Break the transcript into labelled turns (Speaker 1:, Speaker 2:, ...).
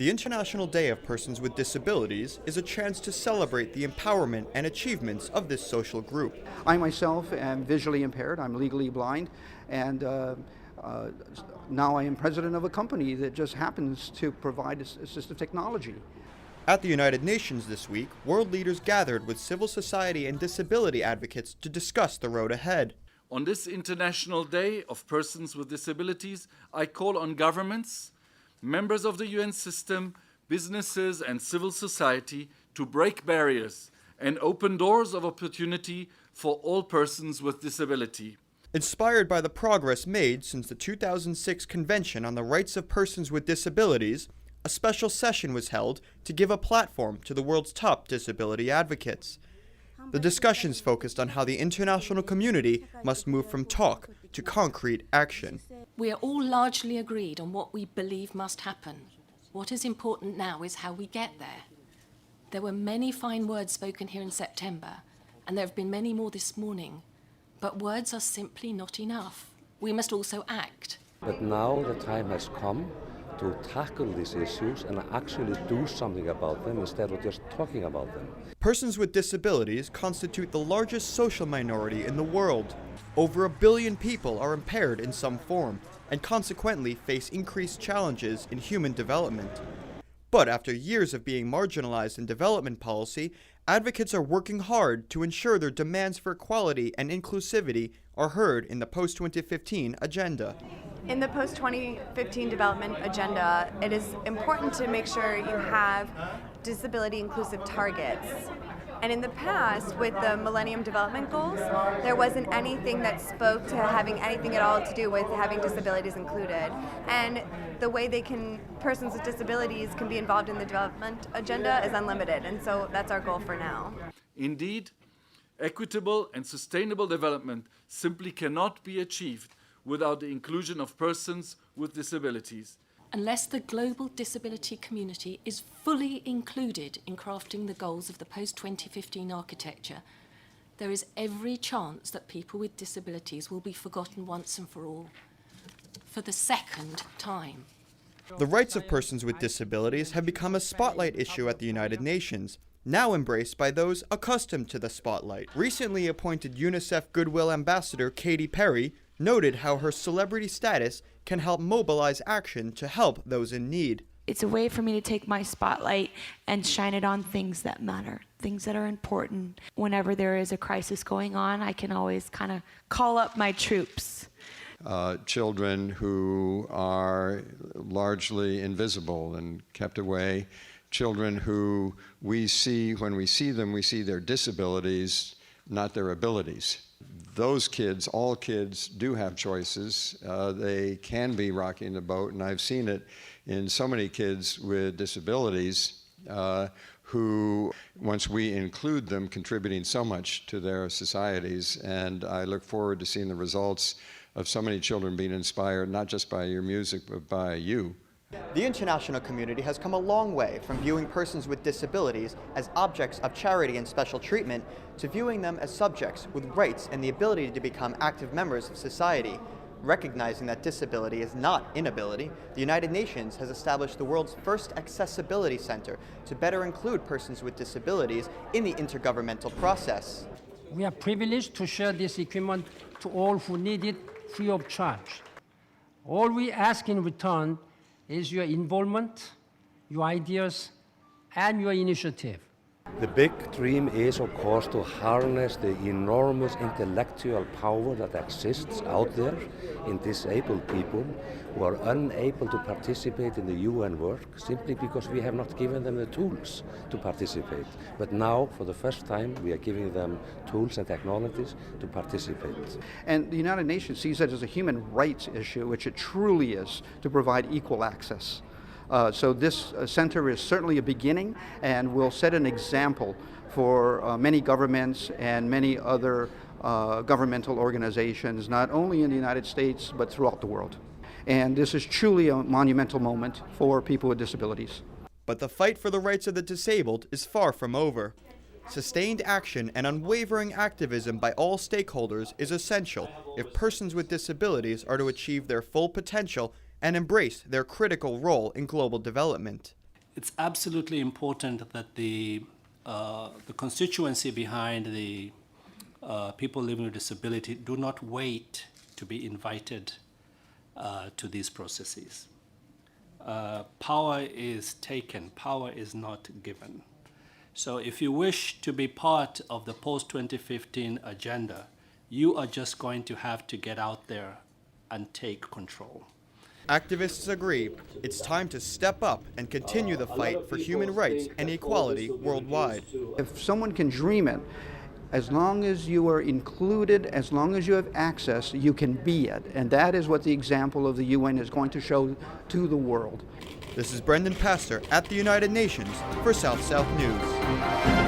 Speaker 1: The International Day of Persons with Disabilities is a chance to celebrate the empowerment and achievements of this social group.
Speaker 2: I myself am visually impaired. I'm legally blind, and now I am president of a company that just happens to provide assistive technology.
Speaker 1: At the United Nations this week, world leaders gathered with civil society and disability advocates to discuss the road ahead.
Speaker 3: On this International Day of Persons with Disabilities, I call on governments, members of the UN system, businesses and civil society to break barriers and open doors of opportunity for all persons with disability.
Speaker 1: Inspired by the progress made since the 2006 Convention on the Rights of Persons with Disabilities, a special session was held to give a platform to the world's top disability advocates. The discussions focused on how the international community must move from talk to concrete action.
Speaker 4: We are all largely agreed on what we believe must happen. What is important now is how we get there. There were many fine words spoken here in September, and there have been many more this morning. But words are simply not enough. We must also act.
Speaker 5: But now the time has come to tackle these issues and actually do something about them instead of just talking about them.
Speaker 1: Persons with disabilities constitute the largest social minority in the world. Over 1 billion people are impaired in some form and consequently face increased challenges in human development. But after years of being marginalized in development policy, advocates are working hard to ensure their demands for equality and inclusivity are heard in the post-2015 agenda.
Speaker 6: In the post-2015 development agenda, it is important to make sure you have disability inclusive targets. And in the past, with the Millennium Development Goals, there wasn't anything that spoke to having anything at all to do with having disabilities included. And the way persons with disabilities can be involved in the development agenda is unlimited, and so that's our goal for now.
Speaker 3: Indeed, equitable and sustainable development simply cannot be achieved without the inclusion of persons with disabilities.
Speaker 4: Unless the global disability community is fully included in crafting the goals of the post-2015 architecture, there is every chance that people with disabilities will be forgotten once and for all, for the second time.
Speaker 1: The rights of persons with disabilities have become a spotlight issue at the United Nations, now embraced by those accustomed to the spotlight. Recently appointed UNICEF Goodwill Ambassador Katy Perry noted how her celebrity status can help mobilize action to help those in need.
Speaker 7: It's a way for me to take my spotlight and shine it on things that matter, things that are important. Whenever there is a crisis going on, I can always kind of call up my troops.
Speaker 8: Children who are largely invisible and kept away, children who we see, when we see them, we see their disabilities, not their abilities. Those kids, all kids, do have choices. They can be rocking the boat, and I've seen it in so many kids with disabilities who, once we include them, contributing so much to their societies. And I look forward to seeing the results of so many children being inspired, not just by your music, but by you.
Speaker 1: The international community has come a long way from viewing persons with disabilities as objects of charity and special treatment to viewing them as subjects with rights and the ability to become active members of society. Recognizing that disability is not inability, the United Nations has established the world's first accessibility center to better include persons with disabilities in the intergovernmental process.
Speaker 9: We are privileged to share this equipment to all who need it free of charge. All we ask in return is your involvement, your ideas, and your initiative.
Speaker 5: The big dream is, of course, to harness the enormous intellectual power that exists out there in disabled people who are unable to participate in the UN work simply because we have not given them the tools to participate. But now, for the first time, we are giving them tools and technologies to participate.
Speaker 2: And the United Nations sees it as a human rights issue, which it truly is, to provide equal access. So this center is certainly a beginning and will set an example for many governments and many other governmental organizations, not only in the United States, but throughout the world. And this is truly a monumental moment for people with disabilities.
Speaker 1: But the fight for the rights of the disabled is far from over. Sustained action and unwavering activism by all stakeholders is essential if persons with disabilities are to achieve their full potential and embrace their critical role in global development.
Speaker 10: it's absolutely important that the constituency behind the people living with disability do not wait to be invited to these processes. Power is taken, power is not given. So if you wish to be part of the post-2015 agenda, you are just going to have to get out there and take control.
Speaker 1: Activists agree it's time to step up and continue the fight for human rights and equality worldwide.
Speaker 2: If someone can dream it, as long as you are included, as long as you have access, you can be it. And that is what the example of the UN is going to show to the world.
Speaker 1: This is Brendan Pastor at the United Nations for South-South News.